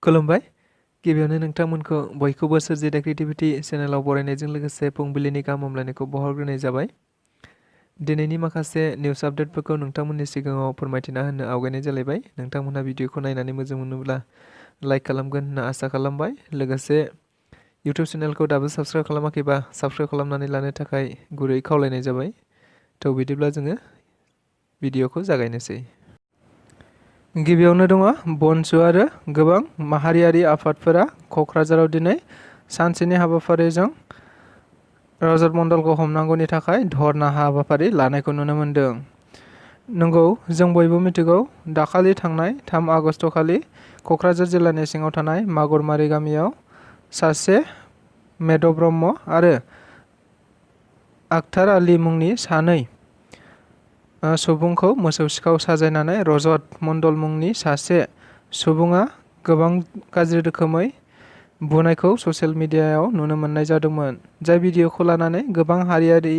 खुलुमबाय गिबियावनो नोंथांमोनखौ बयखौबो सोरजि द क्रिएटिविटी चेनेलाव बरायनायजों लोगोसे फुंबिलिनि गाहाम हामलायनायखौ बावहरग्रोनाय जाबाय। दिनैनि माखासे निउस आपडेटफोरखौ नोंथांमोननि सिगाङाव फोरमायथिना होनो आवगायनाय जालायबाय। नोंथांमोनहा भिडिअखौ नायनानै मोजां मोनोब्ला लाइक खालामगोन होनना आसा खालामबाय। लोगोसे इउटिउब चेनेलखौ दाबो साबस्क्राइब खालामाखैबा साबस्क्राइब खालामनानै लानो थाखाय गुरै खावलायनाय जाबाय। थ' बिदिब्ला जोङो भिडिअखौ जागायनोसै। गिबियावनो दङ BoNSUआ आरो गोबां माहारियारि आफादफोरा क'क्राझाराव दिनै सानसेनि हाबाफारिजों रजत मण्डलखौ हमनांगौनि थाखाय धरना हाबाफारि लानायखौ नुनो मोन्दों। नंगौ, जों बयबो मिथिगौ दाखालि थांनाय 3 आगस्ट खालि क'क्राझार जिल्लानि सिङाव थानाय मागुरमारि गामियाव सासे मेद' ब्रह्म आरो आखतार आली मुंनि सानै सुबुंखौ मोसौ सिखाव साजायनानै रजत मण्डल मुंनि सासे सुबुङा गोबां गाज्रि रोखोमै बुनायखौ ससियेल मिडियायाव नुनो मोननाय जादोंमोन। जाय भिडिअखौ लानानै गोबां हारियारि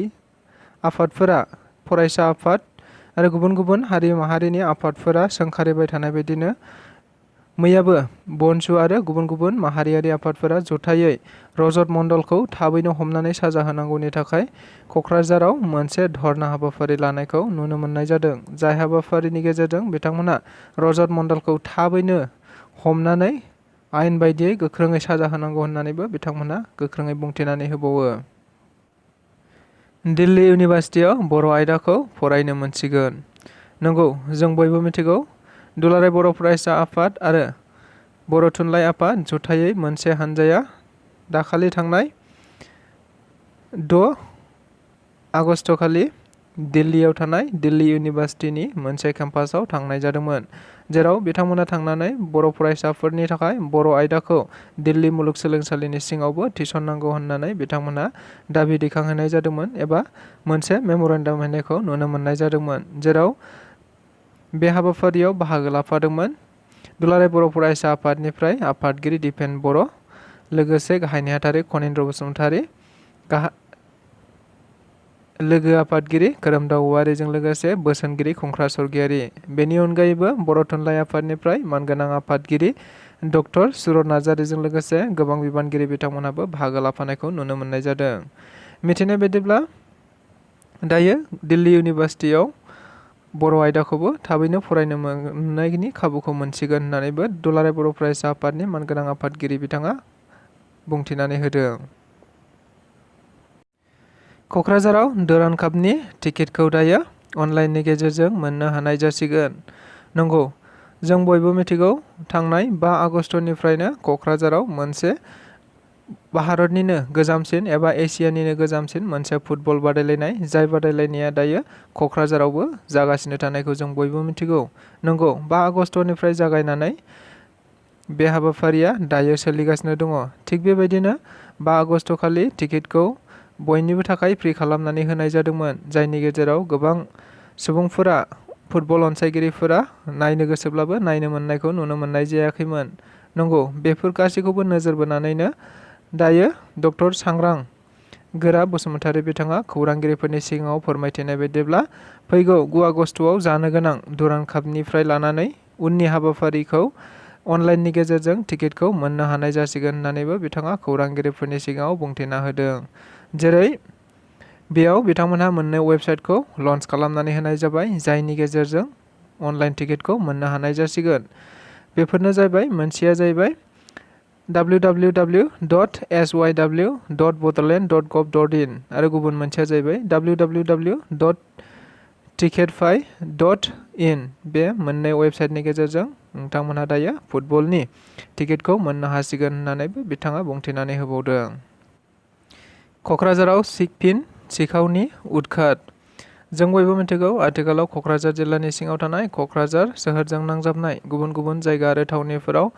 आफादफोरा, फरायसा आफाद आरो गुबुन गुबुन हारि माहारिनि आफादफोरा सोंखारिबाय थानाय बायदिनो मैयाबो BoNSUआ आरो गुबुन गुबुन माहारियारि आफादफोरा जथायै रजत मण्डलखौ थाबैनो हमनानै साजा होनांगौनि थाखाय क'क्राझाराव मोनसे धरना हाबाफारि लानायखौ नुनो मोननाय जादों। जाय हाबाफारिनि गेजेरजों बिथांमोना रजत मण्डलखौ थाबैनो हमनानै आयेन बायदियै गोख्रोङै साजा होनांगौ होननानैबो बिथांमोना गोख्रोङै बुंथिनानै होबावो। दिल्ली इउनिभार्सिटियाव बर' आयदाखौ फरायनो मोनसिगोन। नंगौ, जों बयबो मिथिगौ दुलाराय बर' फरायसा आफाद आरो बर' थुनलाइ आफाद जथायै मोनसे हानजाया दाखालि थांनाय 6 आगस्ट खालि दिल्लीयाव थानाय दिल्ली इउनिभार्सिटिनि मोनसे केम्पासाव थांनाय जादोंमोन। जेराव बिथांमोना थांनानै बर' फरायसाफोरनि थाखाय बर' आयदाखौ दिल्ली मुलुगसोलोंसालिनि सिङावबो थिसननांगौ होननानै बिथांमोना दाबि दैखांहोनाय जादोंमोन एबा मोनसे मेम'रेन्डाम होनायखौ नुनो मोननाय जादोंमोन। जेराव बे हाबाफारियाव बाहागो लाफादोंमोन दुलाराय बर' फरायसा आफादनिफ्राय आफादगिरि दिपेन बर', लोगोसे गाहाय नेहाथारि खनीन्द्र बसुमतारी, लोगो आफादगिरि खोरोमदाव औवारीजों लोगोसे बोसोनगिरि खुंख्रा सरगियारी। बेनि अनगायैबो बर' थुनलाइ आफादनिफ्राय मानगोनां आफादगिरि डक्टर सुरत नार्जारीजों लोगोसे गोबां बिबानगिरि बिथांमोनहाबो बाहागो लाफानायखौ नुनो मोननाय जादों। मिथिनाय बायदिब्ला दायो दिल्ली इउनिभार्सिटियाव बर' आयदाखौबो थाबैनो फरायनो मोननायनि खाबुखौ मोनसिगोन होननानैबो दुलाराय बर' फरायसा आफादनि मानगोनां आफादगिरि बिथाङा बुंथिनानै होदों। क'क्राझाराव दुरान्ड कापनि टिकेटखौ दायो अनलाइननि गेजेरजों मोननो हानाय जासिगोन। नंगौ, जों बयबो मिथिगौ थांनाय 5 आगस्टनिफ्रायनो क'क्राझाराव मोनसे भारतनिनो गोजामसिन एबा एसियानिनो गोजामसिन मोनसे फुटबल बादायलायनाय, जाय बादायलायनाया दायो क'क्राझारावबो जागासिनो थानायखौ जों बयबो मिथिगौ। नंगौ, 5 आगस्टनिफ्राय जागायनानै बे हाबाफारिया दायो सोलिगासिनो दङ। थिग बेबायदिनो 5 आगस्ट खालि टिकेटखौ बयनिबो थाखाय फ्रि खालामनानै होनाय जादोंमोन। जायनि गेजेराव गोबां सुबुंफोरा, फुटबल अनसायगिरिफोरा नायनो गोसोब्लाबो नायनो मोननायखौ नुनो मोननाय जायाखैमोन। नंगौ, बेफोर गासैखौबो नोजोर बोनानैनो दायो डक्टर सांग्रां गोरा बसुमतारी बिथाङा खौरांगिरिफोरनि सिगाङाव फोरमायथिनाय बायदिब्ला फैगौ 9 आगस्टआव जानो गोनां दुरान्ड कापनिफ्राय लानानै उननि हाबाफारिखौ अनलाइननि गेजेरजों टिकेटखौ मोननो हानाय जासिगोन होननानैबो बिथाङा खौरांगिरिफोरनि सिगाङाव बुंथिना होदों। जेरै बेयाव बिथांमोनहा मोननै वेबसाइटखौ लन्च खालामनानै होनाय जाबाय, जायनि गेजेरजों अनलाइन टिकेटखौ मोननो हानाय जासिगोन। बेफोरनो जाहैबाय, मोनसेया जाहैबाय www.syw.bodoland.gov.in आरो गुबुन मोनसेया जाहैबाय www.ticketfy.in। बे मोननै वेबसाइटनि गेजेरजों नोंथांमोनहा दायो फुटबलनि टिकेटखौ मोननो हासिगोन होननानैबो बिथाङा बुंथिनानै होबावदों। क'क्राझाराव फिन सिखावनि उदखात। जों बयबो मिथिगौ आथिखालाव क'क्राझार जिल्लानि सिङाव थानाय क'क्राझार सोहोरजों नांजाबनाय गुबुन गुबुन जायगा आरो थावनिफोराव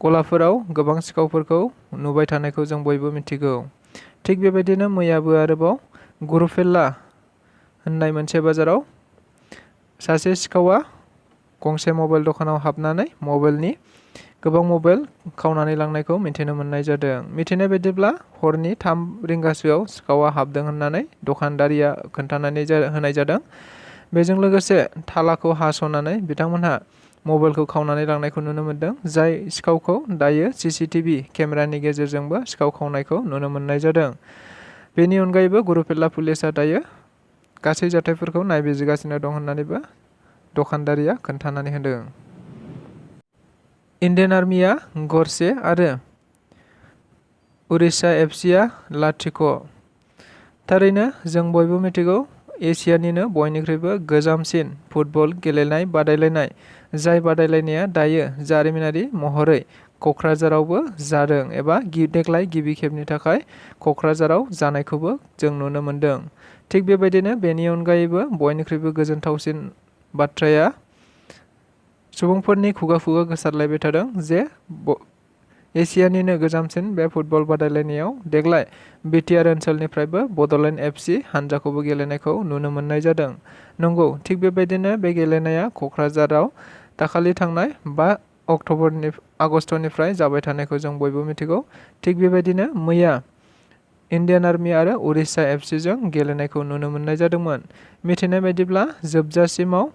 गलाफोराव गोबां सिखावफोरखौ नुबाय थानायखौ जों बयबो मिथिगौ। थिग बेबायदिनो मैयाबो आरोबाव गुरुफेल्ला होननाय मोनसे बाजाराव सासे सिखावा गंसे मबाइल दखानाव हाबनानै मबाइलनि गोबां मबाइल खावनानै लांनायखौ मिथिनो मोननाय जादों। मिथिनाय बायदिब्ला हरनि 3 रिंगासोआव सिखावा हाबदों होननानै दखानदारिया खोन्थानानै होनाय जादों। बेजों लोगोसे थालाखौ हास'नानै बिथांमोनहा मबाइलखौ खावनानै लांनायखौ नुनो मोन्दों। जाय सिखावखौ दायो CCTV केमेरानि गेजेरजोंबो सिखाव खावनायखौ नुनो मोननाय जादों। बेनि अनगायैबो गुरुपेला पुलिसा दायो गासै जाथायफोरखौ नायबिजिरगासिनो दं होननानैबो दखानदारिया खोन्थानानै होदों। इन्डियान आर्मिया गरसे आरो उरिष्या FCआ 0। थारैनो जों बयबो मिथिगौ एसियानिनो बयनिख्रुइबो गोजामसिन फुटबल गेलेनाय बादायलायनाय, जाय बादायलायनाया दायो जारिमिनारि महरै क'क्राझारावबो जादों एबा देग्लाय गिबि खेबनि थाखाय क'क्राझाराव जानायखौबो जों नुनो मोन्दों। थिग बेबायदिनो बेनि अनगायैबो बयनिख्रुइबो गोजोनथावसिन बाथ्राया सुबुंफोरनि खुगा खुगा गोसारलायबाय थादों जे एसियानिनो गोजामसिन बे फुटबल बादायलायनायाव देग्लाय बिटिआर ओनसोलनिफ्रायबो बड'लेण्ड FC हानजाखौबो गेलेनायखौ नुनो मोननाय जादों। नंगौ, थिग बेबायदिनो बे गेलेनाया क'क्राझाराव दाखालि थांनाय 5 आगस्टनिफ्राय जाबाय थानायखौ जों बयबो मिथिगौ। थिग बेबायदिनो मैया इन्डियान आर्मि आरो उरिष्या FCजों गेलेनायखौ नुनो मोननाय जादोंमोन। मिथिनाय बायदिब्ला जोबजासिमाव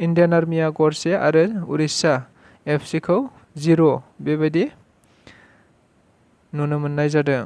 इन्डियान आर्मिया गरसे आरो उरिष्या FCखौ 0 बेबायदि नुनो मोननाय जादों।